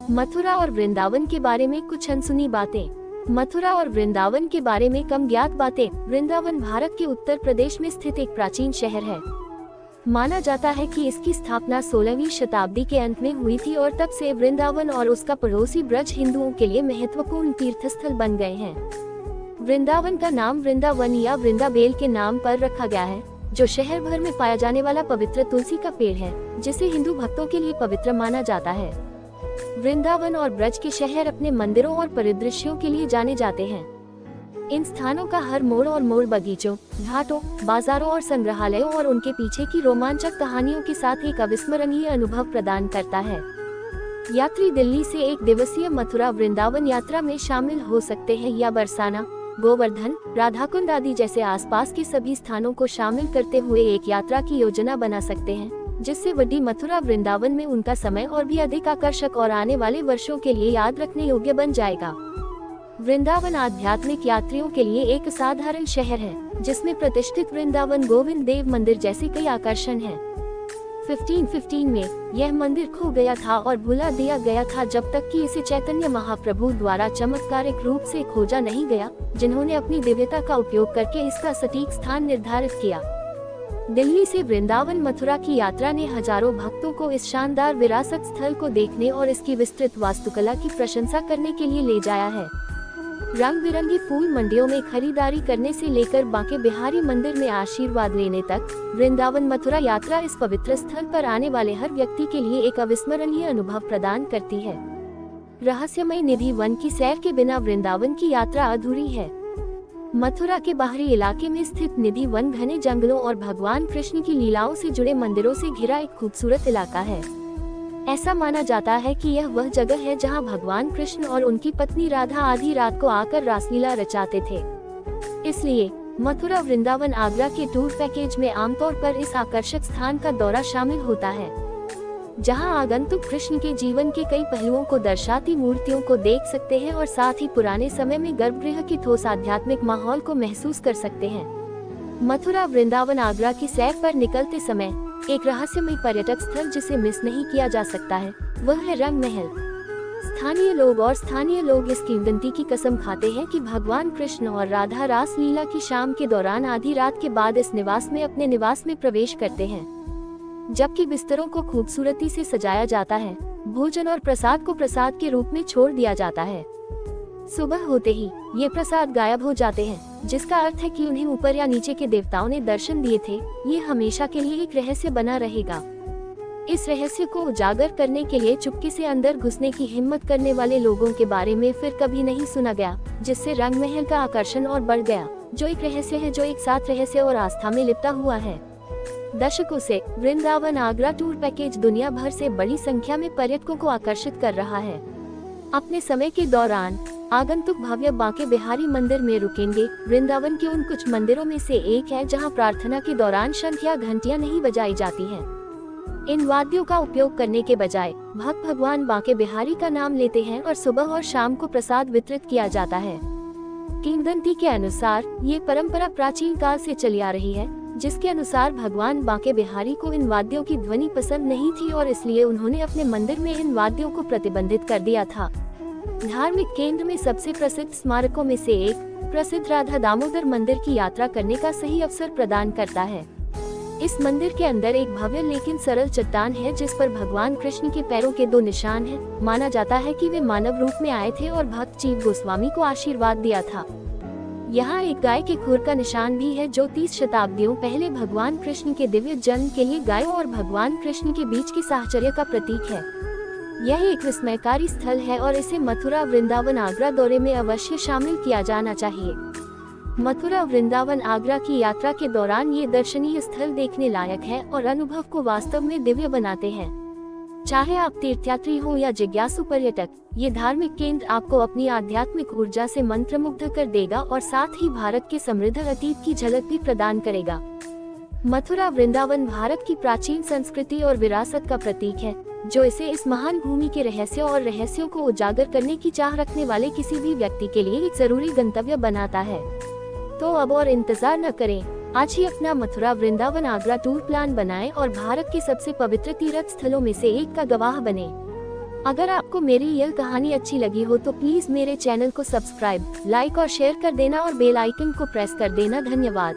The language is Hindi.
मथुरा और वृंदावन के बारे में कुछ अनसुनी बातें। मथुरा और वृंदावन के बारे में कम ज्ञात बातें। वृंदावन भारत के उत्तर प्रदेश में स्थित एक प्राचीन शहर है। माना जाता है कि इसकी स्थापना 16वीं शताब्दी के अंत में हुई थी और तब से वृंदावन और उसका पड़ोसी ब्रज हिंदुओं के लिए महत्वपूर्ण तीर्थस्थल बन गए हैं। वृंदावन का नाम वृंदावन या वृंदाबेल के नाम पर रखा गया है, जो शहर भर में पाया जाने वाला पवित्र तुलसी का पेड़ है, जिसे हिंदू भक्तों के लिए पवित्र माना जाता है। वृंदावन और ब्रज के शहर अपने मंदिरों और परिदृश्यों के लिए जाने जाते हैं। इन स्थानों का हर मोड़ और मोड़ बगीचों, घाटों, बाजारों और संग्रहालयों और उनके पीछे की रोमांचक कहानियों के साथ एक अविस्मरणीय अनुभव प्रदान करता है। यात्री दिल्ली से एक दिवसीय मथुरा वृंदावन यात्रा में शामिल हो सकते हैं या बरसाना, गोवर्धन, राधाकुंड आदि जैसे आसपास के सभी स्थानों को शामिल करते हुए एक यात्रा की योजना बना सकते हैं, जिससे वडी मथुरा वृंदावन में उनका समय और भी अधिक आकर्षक और आने वाले वर्षों के लिए याद रखने योग्य बन जाएगा। वृंदावन आध्यात्मिक यात्रियों के लिए एक साधारण शहर है, जिसमें प्रतिष्ठित वृंदावन गोविंद देव मंदिर जैसे कई आकर्षण हैं। 1515 में यह मंदिर खो गया था और भुला दिया गया था, जब तक कि इसे चैतन्य महाप्रभु द्वारा चमत्कारिक रूप से खोजा नहीं गया, जिन्होंने अपनी दिव्यता का उपयोग करके इसका सटीक स्थान निर्धारित किया। दिल्ली से वृंदावन मथुरा की यात्रा ने हजारों भक्तों को इस शानदार विरासत स्थल को देखने और इसकी विस्तृत वास्तुकला की प्रशंसा करने के लिए ले जाया है। रंग बिरंगी फूल मंडियों में खरीदारी करने से लेकर बांके बिहारी मंदिर में आशीर्वाद लेने तक, वृंदावन मथुरा यात्रा इस पवित्र स्थल पर आने वाले हर व्यक्ति के लिए एक अविस्मरणीय अनुभव प्रदान करती है। रहस्यमय निधि वन की सैर के बिना वृंदावन की यात्रा अधूरी है। मथुरा के बाहरी इलाके में स्थित निधि वन घने जंगलों और भगवान कृष्ण की लीलाओं से जुड़े मंदिरों से घिरा एक खूबसूरत इलाका है। ऐसा माना जाता है कि यह वह जगह है जहां भगवान कृष्ण और उनकी पत्नी राधा आधी रात को आकर रासलीला रचाते थे। इसलिए मथुरा वृंदावन आगरा के टूर पैकेज में आमतौर पर इस आकर्षक स्थान का दौरा शामिल होता है, जहां आगंतुक कृष्ण के जीवन के कई पहलुओं को दर्शाती मूर्तियों को देख सकते हैं और साथ ही पुराने समय में गर्भगृह की ठोस आध्यात्मिक माहौल को महसूस कर सकते हैं। मथुरा वृंदावन आगरा की सैर पर निकलते समय एक रहस्यमय पर्यटक स्थल जिसे मिस नहीं किया जा सकता है, वह है रंग महल। स्थानीय लोग इस किंवदंती की कसम खाते हैं कि भगवान कृष्ण और राधा रास लीला की शाम के दौरान आधी रात के बाद इस निवास में अपने निवास में प्रवेश करते हैं। जबकि बिस्तरों को खूबसूरती से सजाया जाता है, भोजन और प्रसाद को प्रसाद के रूप में छोड़ दिया जाता है। सुबह होते ही ये प्रसाद गायब हो जाते हैं, जिसका अर्थ है कि उन्हें ऊपर या नीचे के देवताओं ने दर्शन दिए थे। ये हमेशा के लिए एक रहस्य बना रहेगा। इस रहस्य को उजागर करने के लिए चुपके से अंदर घुसने की हिम्मत करने वाले लोगों के बारे में फिर कभी नहीं सुना गया, जिससे रंग महल का आकर्षण और बढ़ गया, जो एक रहस्य है जो एक साथ रहस्य और आस्था में लिपटा हुआ है। दशकों से वृंदावन आगरा टूर पैकेज दुनिया भर से बड़ी संख्या में पर्यटकों को आकर्षित कर रहा है। अपने समय के दौरान आगंतुक भव्य बांके बिहारी मंदिर में रुकेंगे। वृंदावन के उन कुछ मंदिरों में से एक है जहां प्रार्थना के दौरान शंख या घंटियां नहीं बजाई जाती हैं। इन वाद्यों का उपयोग करने के बजाय भक्त भगवान बांके बिहारी का नाम लेते हैं और सुबह और शाम को प्रसाद वितरित किया जाता है। किंवदंती के अनुसार ये परंपरा प्राचीन काल से चली आ रही है, जिसके अनुसार भगवान बांके बिहारी को इन वाद्यों की ध्वनि पसंद नहीं थी और इसलिए उन्होंने अपने मंदिर में इन वाद्यों को प्रतिबंधित कर दिया था। धार्मिक केंद्र में सबसे प्रसिद्ध स्मारकों में से एक प्रसिद्ध राधा दामोदर मंदिर की यात्रा करने का सही अवसर प्रदान करता है। इस मंदिर के अंदर एक भव्य लेकिन सरल चट्टान है, जिस पर भगवान कृष्ण के पैरों के 2 निशान हैं। माना जाता है कि वे मानव रूप में आए थे और भक्त जीव गोस्वामी को आशीर्वाद दिया था। यहाँ एक गाय के खुर का निशान भी है, जो 30 शताब्दियों पहले भगवान कृष्ण के दिव्य जन्म के लिए गायों और भगवान कृष्ण के बीच के साहचर्य का प्रतीक है। यह एक विस्मयकारी स्थल है और इसे मथुरा वृंदावन आगरा दौरे में अवश्य शामिल किया जाना चाहिए। मथुरा वृंदावन आगरा की यात्रा के दौरान ये दर्शनीय स्थल देखने लायक है और अनुभव को वास्तव में दिव्य बनाते हैं। चाहे आप तीर्थयात्री हो या जिज्ञासु पर्यटक, ये धार्मिक केंद्र आपको अपनी आध्यात्मिक ऊर्जा से मंत्रमुग्ध कर देगा और साथ ही भारत के समृद्ध अतीत की झलक भी प्रदान करेगा। मथुरा वृंदावन भारत की प्राचीन संस्कृति और विरासत का प्रतीक है, जो इसे इस महान भूमि के रहस्यों को उजागर करने की चाह रखने वाले किसी भी व्यक्ति के लिए एक जरूरी गंतव्य बनाता है। तो अब और इंतजार न करें, आज ही अपना मथुरा वृंदावन आगरा टूर प्लान बनाएं और भारत के सबसे पवित्र तीर्थ स्थलों में से एक का गवाह बने। अगर आपको मेरी यह कहानी अच्छी लगी हो तो प्लीज मेरे चैनल को सब्सक्राइब, लाइक और शेयर कर देना और बेल आइकन को प्रेस कर देना। धन्यवाद।